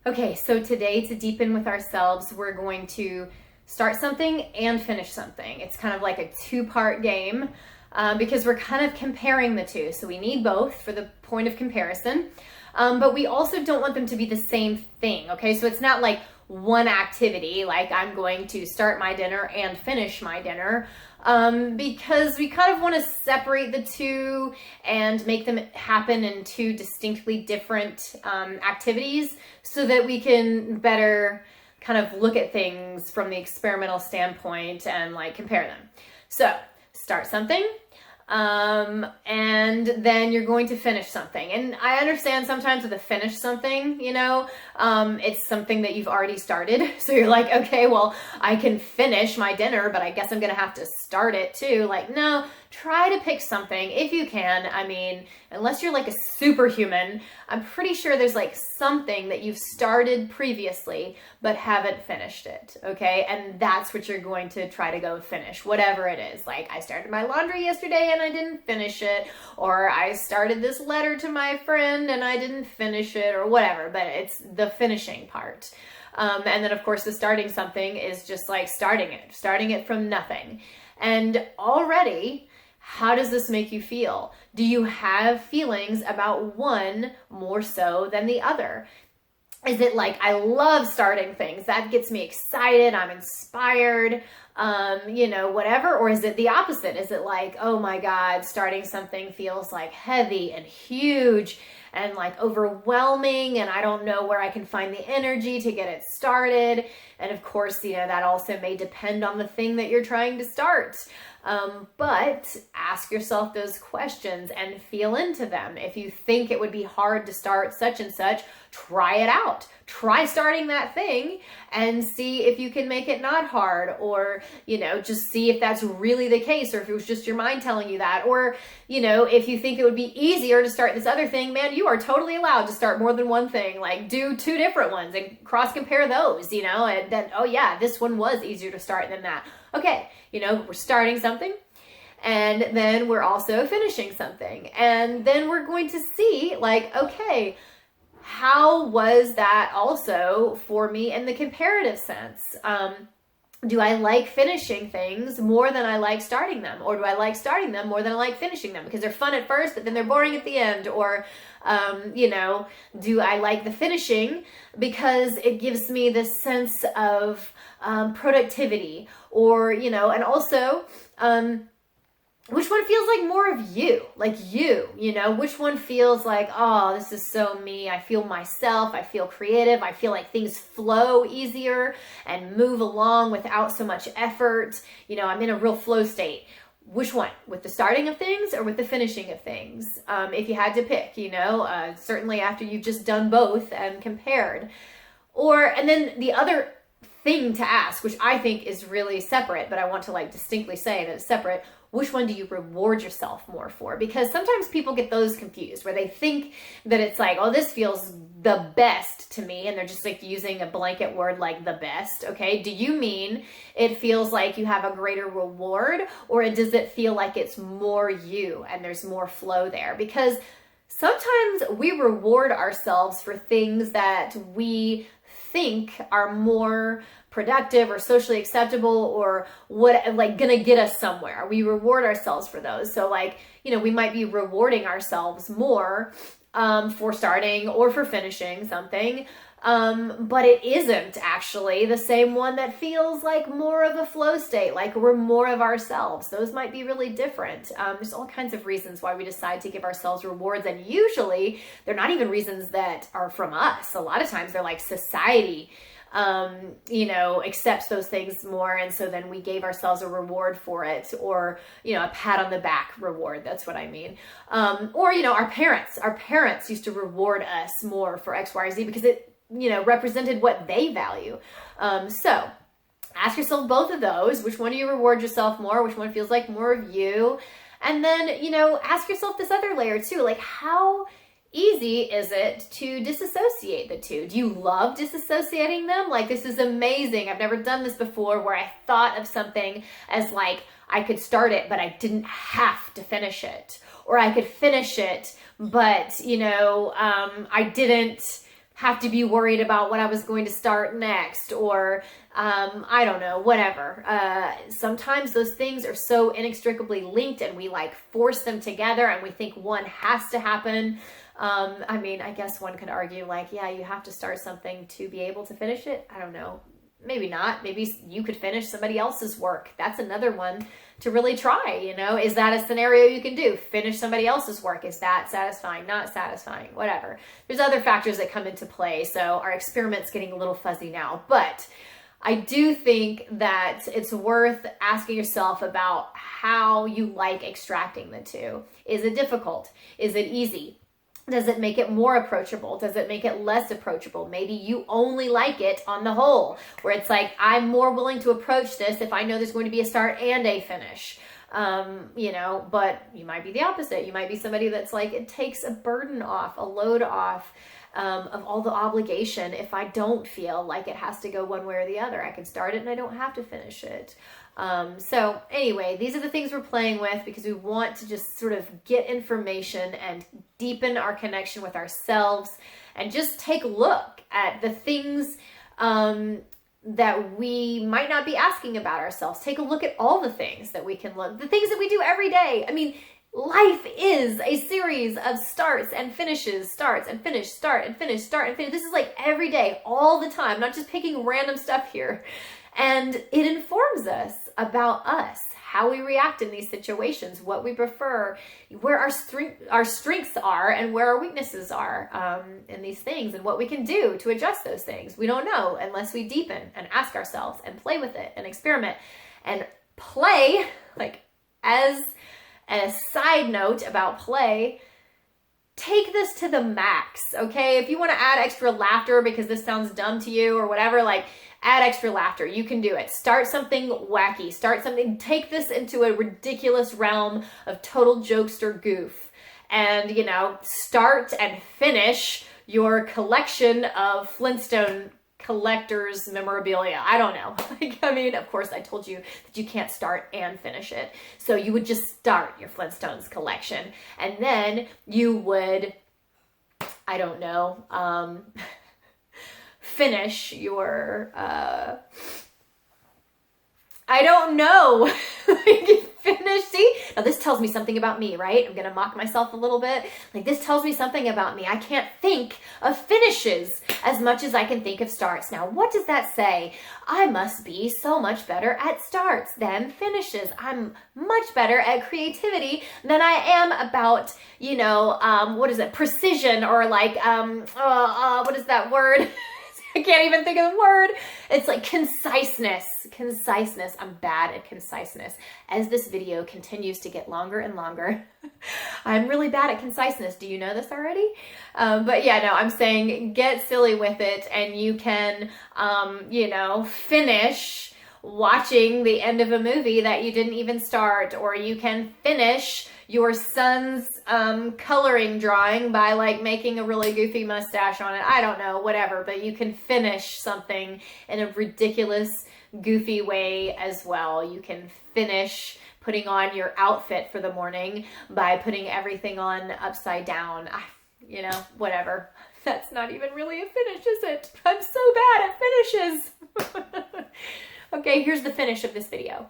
Okay, so today to deepen with ourselves, we're going to start something and finish something. It's kind of like a two-part game because we're kind of comparing the two. So we need both for the point of comparison, but we also don't want them to be the same thing, okay? So it's not like one activity, like I'm going to start my dinner and finish my dinner, because we kind of want to separate the two and make them happen in two distinctly different activities so that we can better kind of look at things from the experimental standpoint and like compare them. So start something. And then you're going to finish something. And I understand sometimes with a finish something, it's something that you've already started. So you're like, okay, well, I can finish my dinner, but I guess I'm going to have to start it too. Like, no, try to pick something if you can. I mean, unless you're like a superhuman, I'm pretty sure there's like something that you've started previously, but haven't finished it. Okay. And that's what you're going to try to go finish, whatever it is. Like I started my laundry yesterday and I didn't finish it, or I started this letter to my friend and I didn't finish it, or whatever, but it's the finishing part. And then of course the starting something is just like starting it from nothing. And already, how does this make you feel? Do you have feelings about one more so than the other? Is it like, I love starting things, that gets me excited, I'm inspired, whatever? Or is it the opposite? Is it like, oh my God, starting something feels like heavy and huge and like overwhelming, and I don't know where I can find the energy to get it started? And of course, that also may depend on the thing that you're trying to start. But ask yourself those questions and feel into them. If you think it would be hard to start such and such, try it out. Try starting that thing and see if you can make it not hard, or, just see if that's really the case, or if it was just your mind telling you that, or, if you think it would be easier to start this other thing, man, you are totally allowed to start more than one thing. Like do two different ones and cross compare those, and then, oh yeah, this one was easier to start than that. Okay, we're starting something, and then we're also finishing something. And then we're going to see, like, okay, how was that also for me in the comparative sense? Do I like finishing things more than I like starting them? Or do I like starting them more than I like finishing them? Because they're fun at first, but then they're boring at the end. Or, do I like the finishing because it gives me this sense of productivity? Or, and also, which one feels like more of you? Like you, which one feels like, oh, this is so me. I feel myself. I feel creative. I feel like things flow easier and move along without so much effort. I'm in a real flow state. Which one? With the starting of things or with the finishing of things? If you had to pick, certainly after you've just done both and compared. And then the other thing to ask, which I think is really separate, but I want to like distinctly say that it's separate. Which one do you reward yourself more for? Because sometimes people get those confused where they think that it's like, oh, this feels the best to me. And they're just like using a blanket word like the best. Okay. Do you mean it feels like you have a greater reward, or does it feel like it's more you and there's more flow there? Because sometimes we reward ourselves for things that we think are more productive or socially acceptable, or what, like gonna get us somewhere. We reward ourselves for those. So like, we might be rewarding ourselves more for starting or for finishing something. But it isn't actually the same one that feels like more of a flow state, like we're more of ourselves. Those might be really different. There's all kinds of reasons why we decide to give ourselves rewards, and usually they're not even reasons that are from us. A lot of times they're like society accepts those things more. And so then we gave ourselves a reward for it, or, a pat on the back reward. That's what I mean. Or, our parents used to reward us more for X, Y, or Z because it, represented what they value. So ask yourself both of those. Which one do you reward yourself more? Which one feels like more of you? And then, ask yourself this other layer too, like how easy is it to disassociate the two? Do you love disassociating them? Like, this is amazing. I've never done this before, where I thought of something as like, I could start it, but I didn't have to finish it. Or I could finish it, but, I didn't have to be worried about what I was going to start next, or I don't know, whatever. Sometimes those things are so inextricably linked and we like force them together and we think one has to happen. I mean, I guess one could argue like, yeah, you have to start something to be able to finish it. I don't know. Maybe not. Maybe you could finish somebody else's work. That's another one to really try, you know. Is that a scenario you can do? Finish somebody else's work. Is that satisfying? Not satisfying? Whatever. There's other factors that come into play. So our experiment's getting a little fuzzy now. But I do think that it's worth asking yourself about how you like extracting the two. Is it difficult? Is it easy? Does it make it more approachable? Does it make it less approachable? Maybe you only like it on the whole, where it's like, I'm more willing to approach this if I know there's going to be a start and a finish. You know, but you might be the opposite. You might be somebody that's like, it takes a burden off, a load off of all the obligation if I don't feel like it has to go one way or the other. I can start it and I don't have to finish it. So anyway, these are the things we're playing with because we want to just sort of get information and deepen our connection with ourselves and just take a look at the things that we might not be asking about ourselves. Take a look at all the things that we can look, the things that we do every day. I mean, life is a series of starts and finishes, starts and finish, start and finish, start and finish. This is like every day, all the time, not just picking random stuff here. And it informs us about us, how we react in these situations, what we prefer, where our strengths are and where our weaknesses are in these things, and what we can do to adjust those things. We don't know unless we deepen and ask ourselves and play with it and experiment. And play, like as a side note about play, take this to the max, okay? If you want to add extra laughter because this sounds dumb to you or whatever, like add extra laughter. You can do it. Start something wacky. Start something, take this into a ridiculous realm of total jokester goof. And, you know, start and finish your collection of Flintstone collector's memorabilia. I don't know. Like, I mean, of course, I told you that you can't start and finish it. So you would just start your Flintstones collection. And then you would, I don't know, finish your, I don't know, finish, see? Now this tells me something about me, right? I'm gonna mock myself a little bit. Like, this tells me something about me. I can't think of finishes as much as I can think of starts. Now, what does that say? I must be so much better at starts than finishes. I'm much better at creativity than I am about, you know, what is it? Precision, or like, what is that word? I can't even think of the word. It's like conciseness. Conciseness. I'm bad at conciseness. As this video continues to get longer and longer, I'm really bad at conciseness. Do you know this already? But yeah, no, I'm saying get silly with it, and you can, you know, finish watching the end of a movie that you didn't even start, or you can finish your son's coloring drawing by like making a really goofy mustache on it. I don't know, whatever, but you can finish something in a ridiculous, goofy way as well. You can finish putting on your outfit for the morning by putting everything on upside down. You know, whatever. That's not even really a finish, is it? I'm so bad at finishes. Okay, here's the finish of this video.